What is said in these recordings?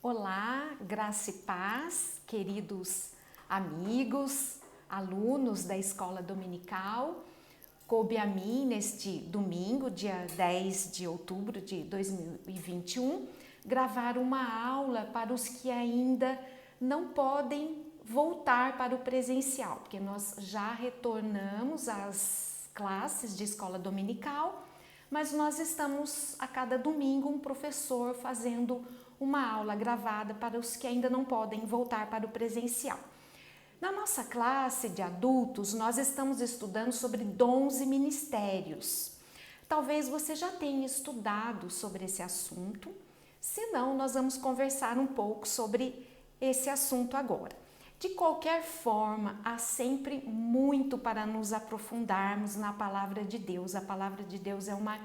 Olá, graça e paz, queridos amigos, alunos da Escola Dominical. Coube a mim neste domingo, dia 10 de outubro de 2021, gravar uma aula para os que ainda não podem voltar para o presencial, porque nós já retornamos às classes de escola dominical, mas nós estamos a cada domingo um professor fazendo uma aula gravada para os que ainda não podem voltar para o presencial. Na nossa classe de adultos, nós estamos estudando sobre dons e ministérios. Talvez você já tenha estudado sobre esse assunto, se não, nós vamos conversar um pouco sobre esse assunto agora. De qualquer forma, há sempre muito para nos aprofundarmos na palavra de Deus. A palavra de Deus é uma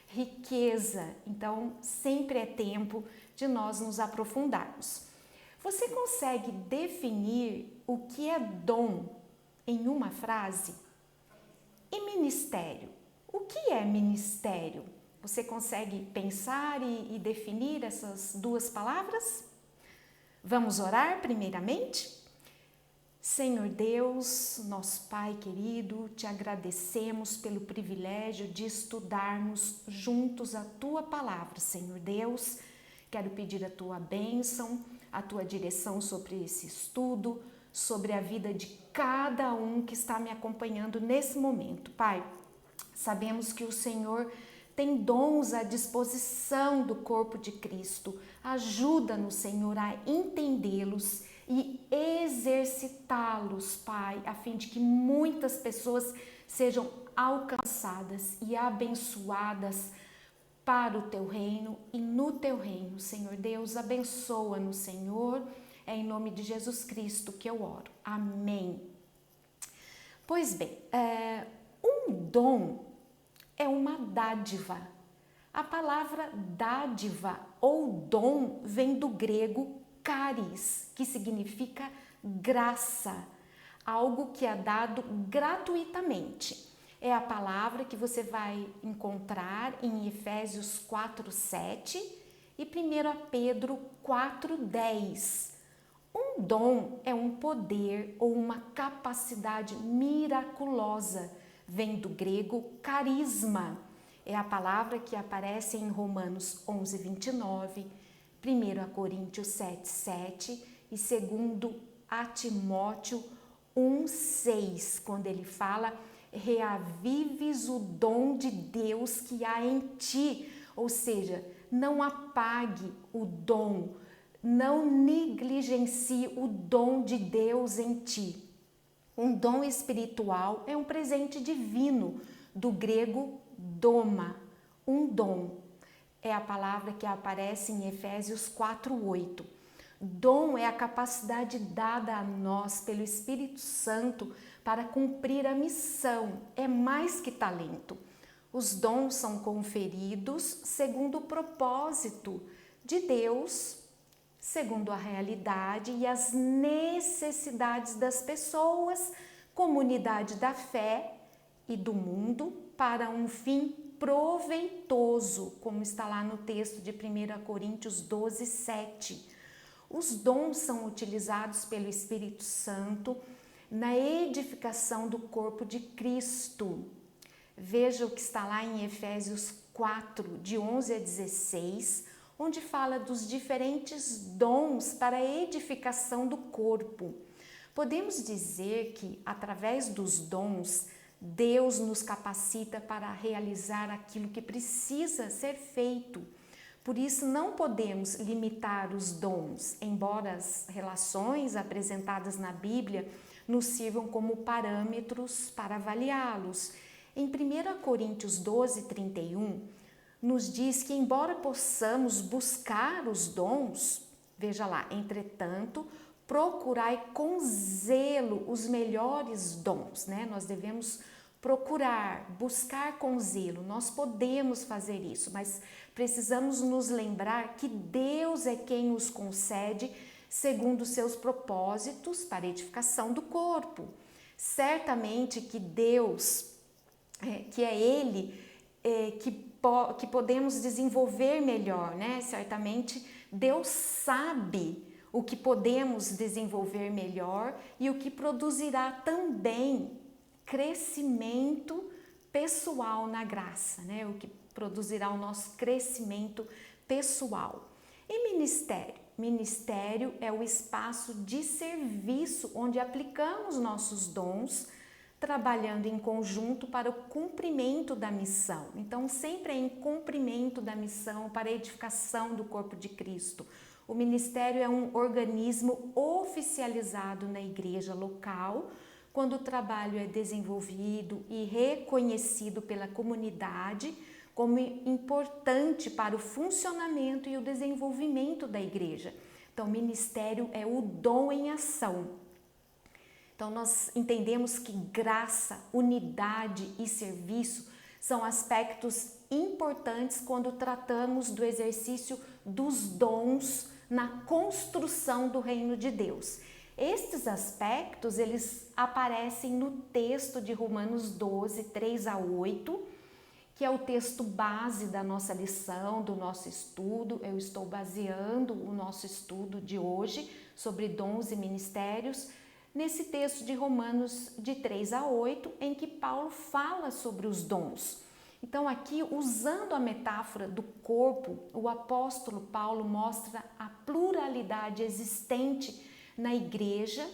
riqueza, então sempre é tempo de nós nos aprofundarmos. Você consegue definir o que é dom em uma frase? E ministério? O que é ministério? Você consegue pensar e definir essas duas palavras? Vamos orar primeiramente? Senhor Deus, nosso Pai querido, te agradecemos pelo privilégio de estudarmos juntos a Tua palavra, Senhor Deus. Quero pedir a Tua bênção, a Tua direção sobre esse estudo, sobre a vida de cada um que está me acompanhando nesse momento. Pai, sabemos que o Senhor tem dons à disposição do corpo de Cristo. Ajuda-nos, Senhor, a entendê-los e exercitá-los, Pai, a fim de que muitas pessoas sejam alcançadas e abençoadas para o Teu reino e no Teu reino. Senhor Deus, abençoa-nos, Senhor. É em nome de Jesus Cristo que eu oro. Amém. Pois bem, um dom é uma dádiva. A palavra dádiva ou dom vem do grego charis, que significa graça, algo que é dado gratuitamente. É a palavra que você vai encontrar em Efésios 4:7 e 1 Pedro 4:10. Um dom é um poder ou uma capacidade miraculosa. Vem do grego carisma. É a palavra que aparece em Romanos 11:29, 1 Coríntios 7:7 e 2 Timóteo 1:6, quando ele fala: reavives o dom de Deus que há em ti. Ou seja, não apague o dom, não negligencie o dom de Deus em ti. Um dom espiritual é um presente divino, do grego doma, um dom. É a palavra que aparece em Efésios 4:8. Dom é a capacidade dada a nós pelo Espírito Santo para cumprir a missão, é mais que talento. Os dons são conferidos segundo o propósito de Deus, segundo a realidade e as necessidades das pessoas, comunidade da fé e do mundo, para um fim proveitoso, como está lá no texto de 1 Coríntios 12:7. Os dons são utilizados pelo Espírito Santo na edificação do corpo de Cristo. Veja o que está lá em Efésios 4, de 11 a 16, onde fala dos diferentes dons para a edificação do corpo. Podemos dizer que, através dos dons, Deus nos capacita para realizar aquilo que precisa ser feito. Por isso, não podemos limitar os dons, embora as relações apresentadas na Bíblia nos sirvam como parâmetros para avaliá-los. Em 1 Coríntios 12:31, nos diz que, embora possamos buscar os dons, veja lá, entretanto, procurai com zelo os melhores dons, né? Nós devemos procurar, buscar com zelo. Nós podemos fazer isso, mas precisamos nos lembrar que Deus é quem os concede segundo os seus propósitos para a edificação do corpo. Certamente que Deus, que é Ele que que podemos desenvolver melhor, né? Certamente Deus sabe o que podemos desenvolver melhor e o que produzirá também crescimento pessoal na graça, né? O que produzirá o nosso crescimento pessoal. E ministério? Ministério é o espaço de serviço onde aplicamos nossos dons, trabalhando em conjunto para o cumprimento da missão. Então, sempre é em cumprimento da missão para a edificação do corpo de Cristo. O ministério é um organismo oficializado na igreja local, quando o trabalho é desenvolvido e reconhecido pela comunidade como importante para o funcionamento e o desenvolvimento da igreja. Então, o ministério é o dom em ação. Então, nós entendemos que graça, unidade e serviço são aspectos importantes quando tratamos do exercício dos dons na construção do reino de Deus. Estes aspectos, eles aparecem no texto de Romanos 12, 3 a 8, que é o texto base da nossa lição, do nosso estudo. Eu estou baseando o nosso estudo de hoje sobre dons e ministérios nesse texto de Romanos de 3 a 8, em que Paulo fala sobre os dons. Então aqui, usando a metáfora do corpo, o apóstolo Paulo mostra a pluralidade existente na igreja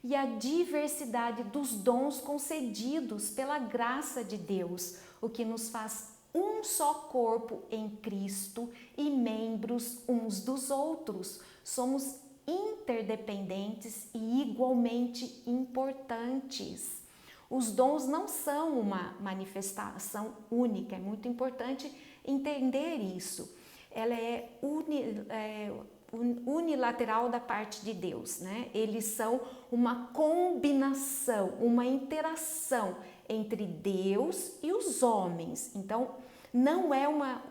e a diversidade dos dons concedidos pela graça de Deus, o que nos faz um só corpo em Cristo e membros uns dos outros. Somos interdependentes e igualmente importantes. Os dons não são uma manifestação única, é muito importante entender isso. Ela é unilateral da parte de Deus, né? Eles são uma combinação, uma interação entre Deus e os homens. Então, não é uma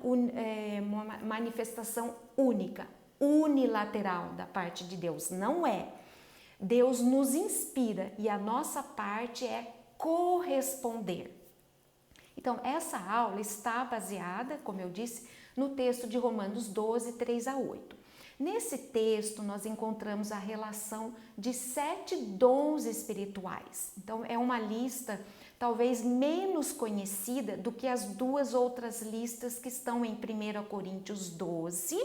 manifestação única, unilateral da parte de Deus, não é. Deus nos inspira e a nossa parte é corresponder. Então, essa aula está baseada, como eu disse, no texto de Romanos 12, 3 a 8. Nesse texto, nós encontramos a relação de 7 dons espirituais. Então, é uma lista talvez menos conhecida do que as duas outras listas que estão em 1 Coríntios 12.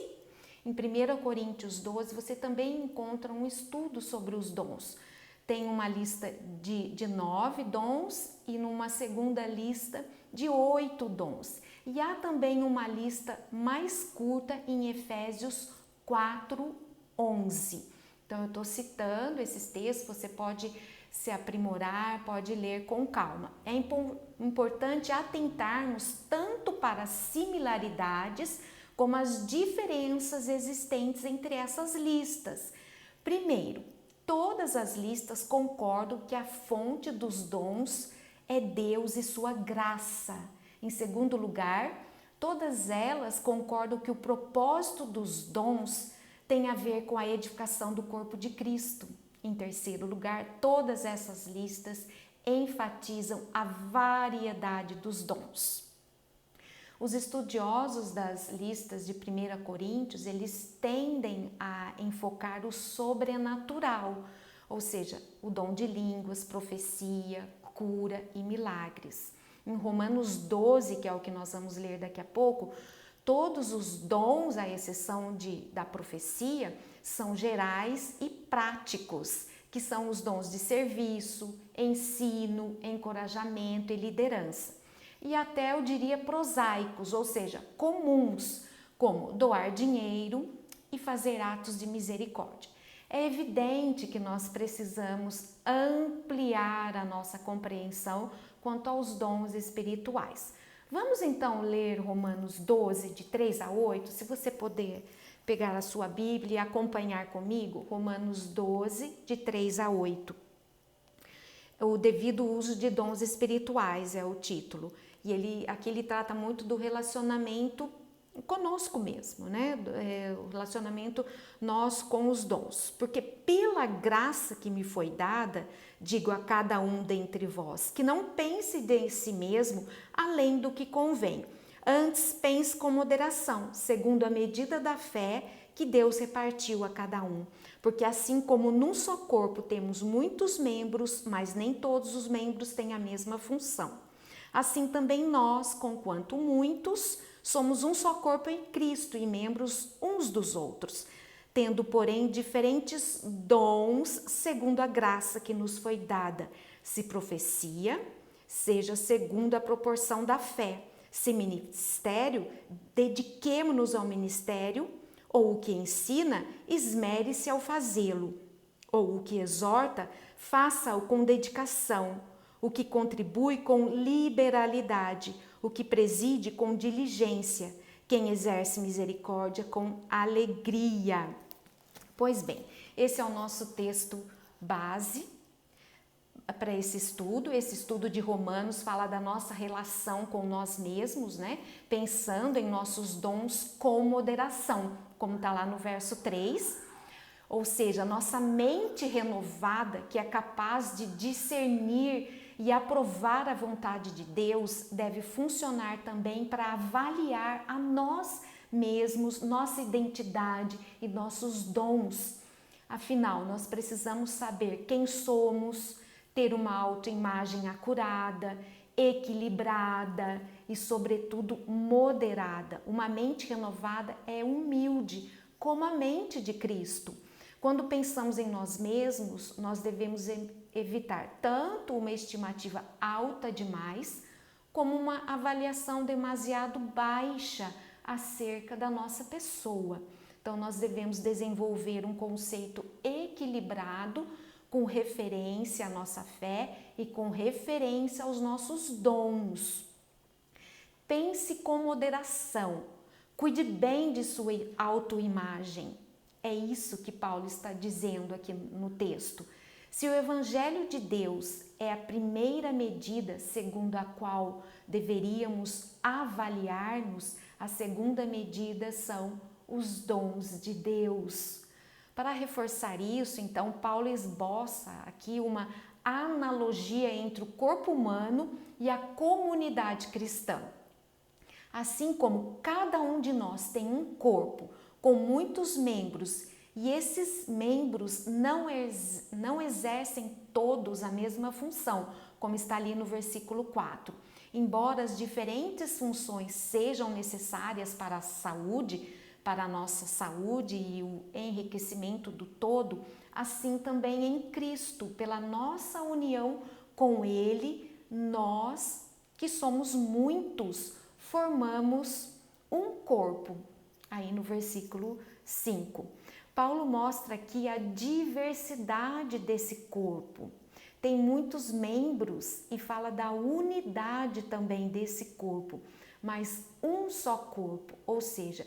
Em 1 Coríntios 12, você também encontra um estudo sobre os dons. Tem uma lista de 9 dons e numa segunda lista de 8 dons. E há também uma lista mais curta em Efésios 4, 11. Então, eu estou citando esses textos, você pode se aprimorar, pode ler com calma. É importante atentarmos tanto para as similaridades como as diferenças existentes entre essas listas. Primeiro, todas as listas concordam que a fonte dos dons é Deus e sua graça. Em segundo lugar, todas elas concordam que o propósito dos dons tem a ver com a edificação do corpo de Cristo. Em terceiro lugar, todas essas listas enfatizam a variedade dos dons. Os estudiosos das listas de 1 Coríntios, eles tendem a enfocar o sobrenatural, ou seja, o dom de línguas, profecia, cura e milagres. Em Romanos 12, que é o que nós vamos ler daqui a pouco, todos os dons, à exceção da profecia, são gerais e práticos, que são os dons de serviço, ensino, encorajamento e liderança. E até eu diria prosaicos, ou seja, comuns, como doar dinheiro e fazer atos de misericórdia. É evidente que nós precisamos ampliar a nossa compreensão quanto aos dons espirituais. Vamos então ler Romanos 12, de 3 a 8, se você puder pegar a sua Bíblia e acompanhar comigo, Romanos 12, de 3 a 8. O devido uso de dons espirituais é o título. E aqui ele trata muito do relacionamento conosco mesmo, né? O relacionamento nós com os dons. Porque pela graça que me foi dada, digo a cada um dentre vós, que não pense de si mesmo além do que convém, Antes, pense com moderação, segundo a medida da fé que Deus repartiu a cada um. Porque assim como num só corpo temos muitos membros, mas nem todos os membros têm a mesma função. Assim também nós, conquanto muitos, somos um só corpo em Cristo e membros uns dos outros, tendo, porém, diferentes dons segundo a graça que nos foi dada. Se profecia, seja segundo a proporção da fé. Se ministério, dediquemo-nos ao ministério, ou o que ensina, esmere-se ao fazê-lo, ou o que exorta, faça-o com dedicação, o que contribui com liberalidade, o que preside com diligência, quem exerce misericórdia com alegria. Pois bem, esse é o nosso texto base para esse estudo de Romanos fala da nossa relação com nós mesmos, né? Pensando em nossos dons com moderação, como está lá no verso 3, ou seja, nossa mente renovada, que é capaz de discernir e aprovar a vontade de Deus, deve funcionar também para avaliar a nós mesmos, nossa identidade e nossos dons. Afinal, nós precisamos saber quem somos, ter uma autoimagem acurada, equilibrada e, sobretudo, moderada. Uma mente renovada é humilde, como a mente de Cristo. Quando pensamos em nós mesmos, nós devemos evitar tanto uma estimativa alta demais, como uma avaliação demasiado baixa acerca da nossa pessoa. Então, nós devemos desenvolver um conceito equilibrado com referência à nossa fé e com referência aos nossos dons. Pense com moderação, cuide bem de sua autoimagem. É isso que Paulo está dizendo aqui no texto. Se o Evangelho de Deus é a primeira medida segundo a qual deveríamos avaliar-nos, a segunda medida são os dons de Deus. Para reforçar isso, então, Paulo esboça aqui uma analogia entre o corpo humano e a comunidade cristã. Assim como cada um de nós tem um corpo com muitos membros e esses membros não exercem todos a mesma função, como está ali no versículo 4. Embora as diferentes funções sejam necessárias para a saúde, para a nossa saúde e o enriquecimento do todo, assim também em Cristo, pela nossa união com Ele, nós, que somos muitos, formamos um corpo. Aí no versículo 5, Paulo mostra aqui a diversidade desse corpo. Tem muitos membros e fala da unidade também desse corpo, mas um só corpo, ou seja,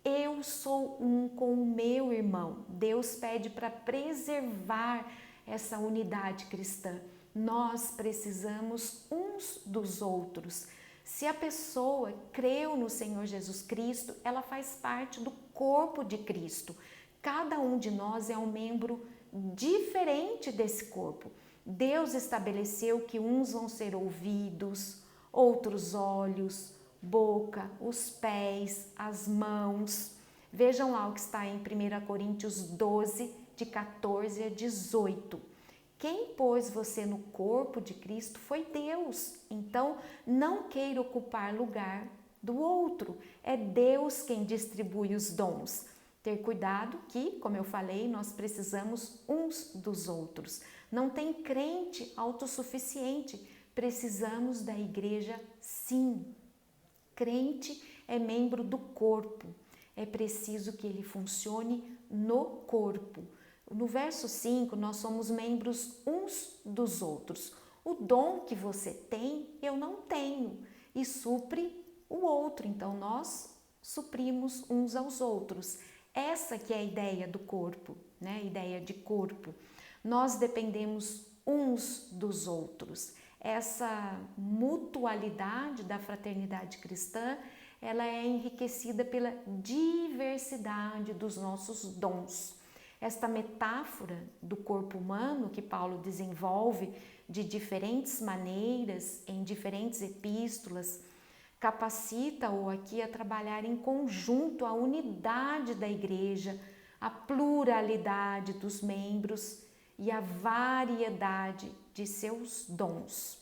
eu sou um com o meu irmão. Deus pede para preservar essa unidade cristã. Nós precisamos uns dos outros. Se a pessoa creu no Senhor Jesus Cristo, ela faz parte do corpo de Cristo. Cada um de nós é um membro diferente desse corpo. Deus estabeleceu que uns vão ser ouvidos, outros olhos, boca, os pés, as mãos. Vejam lá o que está em 1 Coríntios 12, de 14 a 18. Quem pôs você no corpo de Cristo foi Deus. Então, não queira ocupar lugar do outro. É Deus quem distribui os dons. Ter cuidado que, como eu falei, nós precisamos uns dos outros. Não tem crente autossuficiente. Precisamos da igreja, sim. Crente é membro do corpo, é preciso que ele funcione no corpo. No verso 5, nós somos membros uns dos outros. O dom que você tem, eu não tenho, e supre o outro. Então, nós suprimos uns aos outros. Essa que é a ideia do corpo, né? A ideia de corpo. Nós dependemos uns dos outros. Essa mutualidade da fraternidade cristã, ela é enriquecida pela diversidade dos nossos dons. Esta metáfora do corpo humano que Paulo desenvolve de diferentes maneiras, em diferentes epístolas, capacita-o aqui a trabalhar em conjunto a unidade da igreja, a pluralidade dos membros e a variedade de seus dons.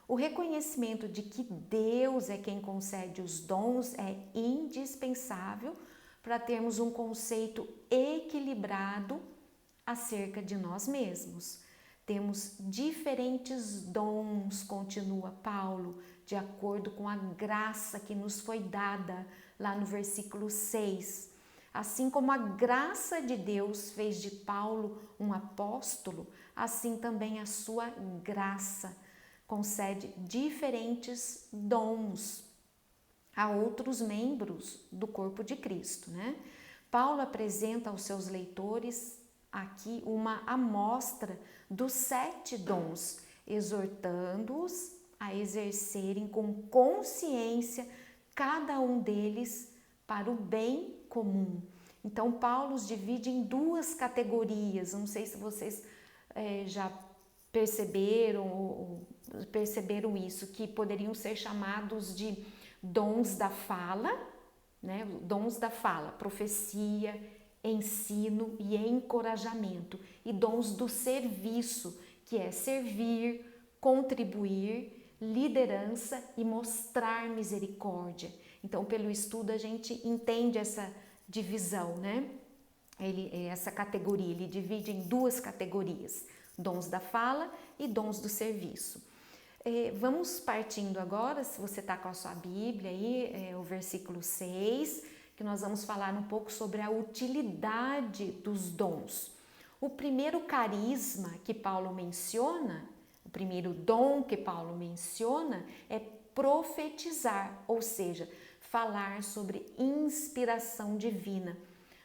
O reconhecimento de que Deus é quem concede os dons é indispensável para termos um conceito equilibrado acerca de nós mesmos. Temos diferentes dons, continua Paulo, de acordo com a graça que nos foi dada, lá no versículo 6. Assim como a graça de Deus fez de Paulo um apóstolo, assim também a sua graça concede diferentes dons a outros membros do corpo de Cristo, né? Paulo apresenta aos seus leitores aqui uma amostra dos 7 dons, exortando-os a exercerem com consciência cada um deles para o bem comum. Então, Paulo os divide em 2 categorias, não sei se vocês já perceberam isso, que poderiam ser chamados de dons da fala, né? Dons da fala, profecia, ensino e encorajamento, e dons do serviço, que é servir, contribuir, liderança e mostrar misericórdia. Então, pelo estudo, a gente entende essa divisão, né? Essa categoria, ele divide em 2 categorias, dons da fala e dons do serviço. Vamos partindo agora, se você está com a sua Bíblia aí, o versículo 6, que nós vamos falar um pouco sobre a utilidade dos dons. O primeiro carisma que Paulo menciona, o primeiro dom que Paulo menciona é profetizar, ou seja, falar sobre inspiração divina.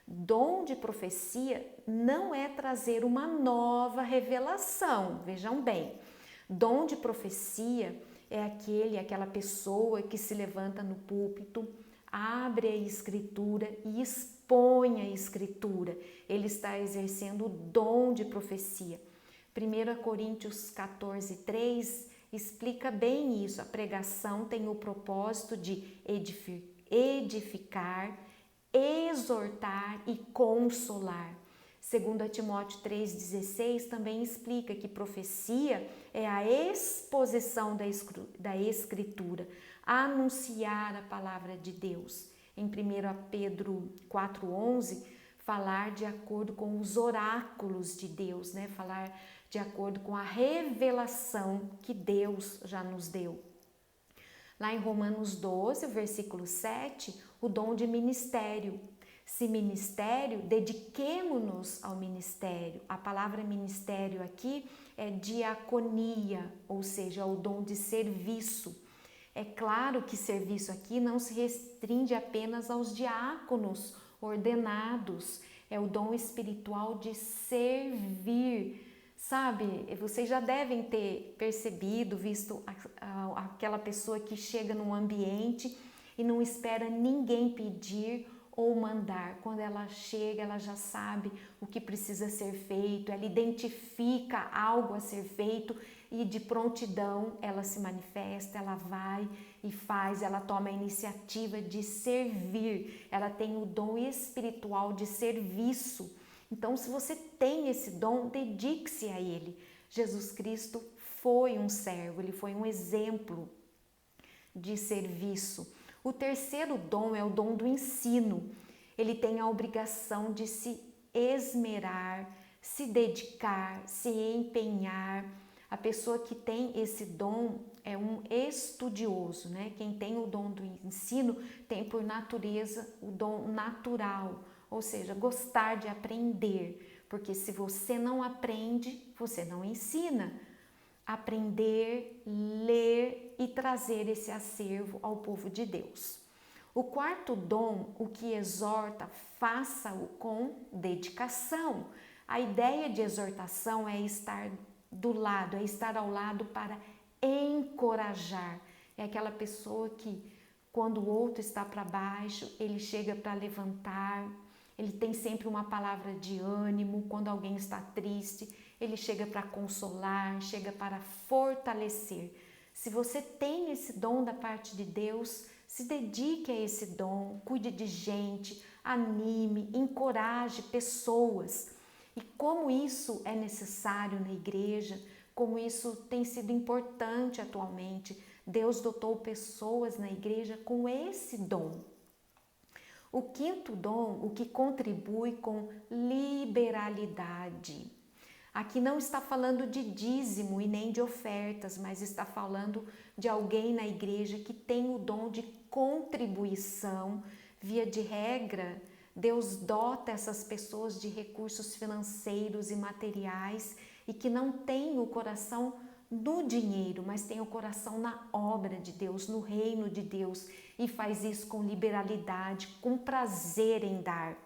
Dom de profecia não é trazer uma nova revelação, vejam bem. Dom de profecia é aquela pessoa que se levanta no púlpito, abre a escritura e expõe a escritura. Ele está exercendo o dom de profecia. 1 Coríntios 14:3 explica bem isso. A pregação tem o propósito de edificar, exortar e consolar. 2 Timóteo 3,16 também explica que profecia é a exposição da Escritura, anunciar a palavra de Deus. Em 1 Pedro 4,11, falar de acordo com os oráculos de Deus, né? Falar de acordo com a revelação que Deus já nos deu. Lá em Romanos 12, versículo 7, o dom de ministério. Se ministério, dediquemo-nos ao ministério. A palavra ministério aqui é diaconia, ou seja, o dom de serviço. É claro que serviço aqui não se restringe apenas aos diáconos ordenados, é o dom espiritual de servir. Sabe, vocês já devem ter percebido, visto aquela pessoa que chega num ambiente e não espera ninguém pedir ou mandar. Quando ela chega, ela já sabe o que precisa ser feito, ela identifica algo a ser feito e de prontidão ela se manifesta, ela vai e faz, ela toma a iniciativa de servir, ela tem o dom espiritual de serviço. Então, se você tem esse dom, dedique-se a ele. Jesus Cristo foi um servo, ele foi um exemplo de serviço. O terceiro dom é o dom do ensino. Ele tem a obrigação de se esmerar, se dedicar, se empenhar. A pessoa que tem esse dom é um estudioso, né? Quem tem o dom do ensino tem por natureza o dom natural, ou seja, gostar de aprender, porque se você não aprende, você não ensina. Aprender, ler e trazer esse acervo ao povo de Deus. O quarto dom, o que exorta, faça-o com dedicação. A ideia de exortação é estar do lado, é estar ao lado para encorajar. É aquela pessoa que, quando o outro está para baixo, ele chega para levantar. Ele tem sempre uma palavra de ânimo. Quando alguém está triste, ele chega para consolar, chega para fortalecer. Se você tem esse dom da parte de Deus, se dedique a esse dom, cuide de gente, anime, encoraje pessoas. E como isso é necessário na igreja, como isso tem sido importante atualmente, Deus dotou pessoas na igreja com esse dom. O quinto dom, o que contribui com liberalidade. Aqui não está falando de dízimo e nem de ofertas, mas está falando de alguém na igreja que tem o dom de contribuição. Via de regra, Deus dota essas pessoas de recursos financeiros e materiais e que não tem o coração no dinheiro, mas tem o coração na obra de Deus, no reino de Deus, e faz isso com liberalidade, com prazer em dar.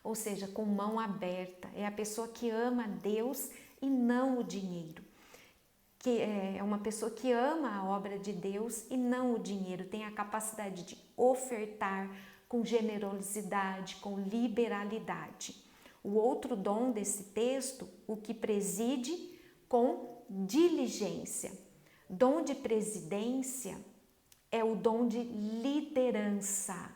Ou seja, com mão aberta. É a pessoa que ama Deus e não o dinheiro. Que é uma pessoa que ama a obra de Deus e não o dinheiro. Tem a capacidade de ofertar com generosidade, com liberalidade. O outro dom desse texto, o que preside com diligência. Dom de presidência é o dom de liderança.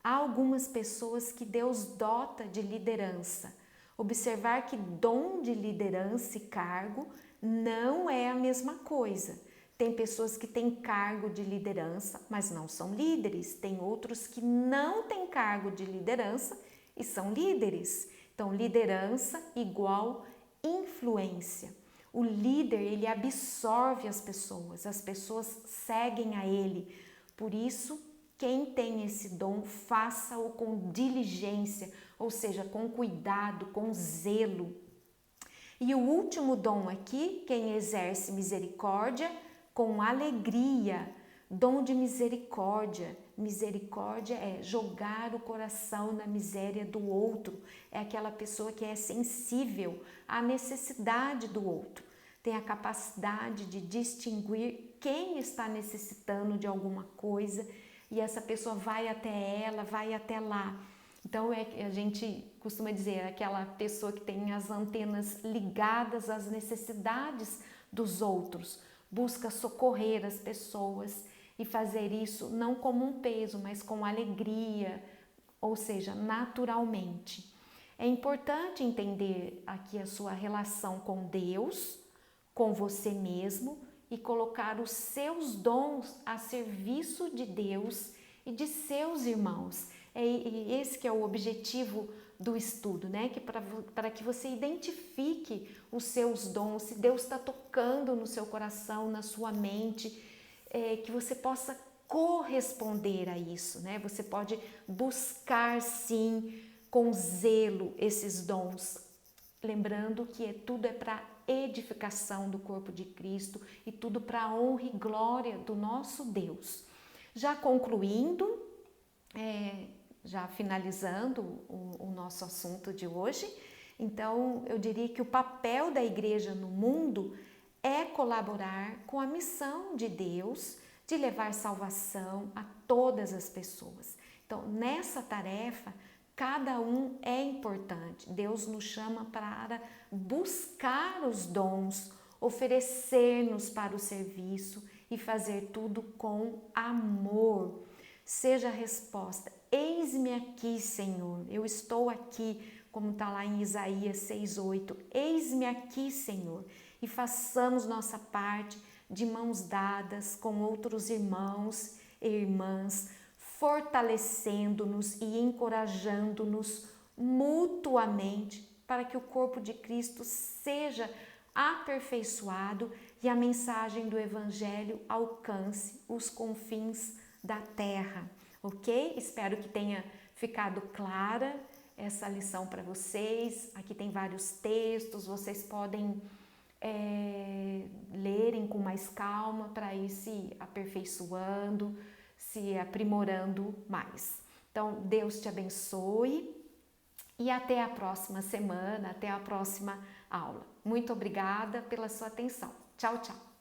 Há algumas pessoas que Deus dota de liderança. Observar que dom de liderança e cargo não é a mesma coisa. Tem pessoas que têm cargo de liderança, mas não são líderes. Tem outros que não têm cargo de liderança e são líderes. Então, liderança igual influência. O líder, ele absorve as pessoas seguem a ele. Por isso, quem tem esse dom, faça-o com diligência, ou seja, com cuidado, com zelo. E o último dom aqui, quem exerce misericórdia, com alegria. Dom de misericórdia. Misericórdia é jogar o coração na miséria do outro. É aquela pessoa que é sensível à necessidade do outro. Tem a capacidade de distinguir quem está necessitando de alguma coisa e essa pessoa vai até ela, vai até lá. Então a gente costuma dizer, aquela pessoa que tem as antenas ligadas às necessidades dos outros, busca socorrer as pessoas e fazer isso não como um peso, mas com alegria, ou seja, naturalmente. É importante entender aqui a sua relação com Deus, com você mesmo, e colocar os seus dons a serviço de Deus e de seus irmãos. Esse que é o objetivo do estudo, né? Para que você identifique os seus dons, se Deus está tocando no seu coração, na sua mente, que você possa corresponder a isso, né? Você pode buscar sim com zelo esses dons, lembrando que tudo é para edificação do corpo de Cristo e tudo para a honra e glória do nosso Deus. Já concluindo, já finalizando o nosso assunto de hoje, então eu diria que o papel da igreja no mundo é colaborar com a missão de Deus de levar salvação a todas as pessoas. Então, nessa tarefa, cada um é importante. Deus nos chama para buscar os dons, oferecer-nos para o serviço e fazer tudo com amor. Seja a resposta: eis-me aqui, Senhor. Eu estou aqui, como está lá em Isaías 6:8. Eis-me aqui, Senhor. E façamos nossa parte de mãos dadas com outros irmãos e irmãs, fortalecendo-nos e encorajando-nos mutuamente para que o corpo de Cristo seja aperfeiçoado e a mensagem do Evangelho alcance os confins da terra, ok? Espero que tenha ficado clara essa lição para vocês. Aqui tem vários textos, vocês podem lerem com mais calma para ir se aperfeiçoando, se aprimorando mais. Então, Deus te abençoe e até a próxima semana, até a próxima aula. Muito obrigada pela sua atenção. Tchau, tchau!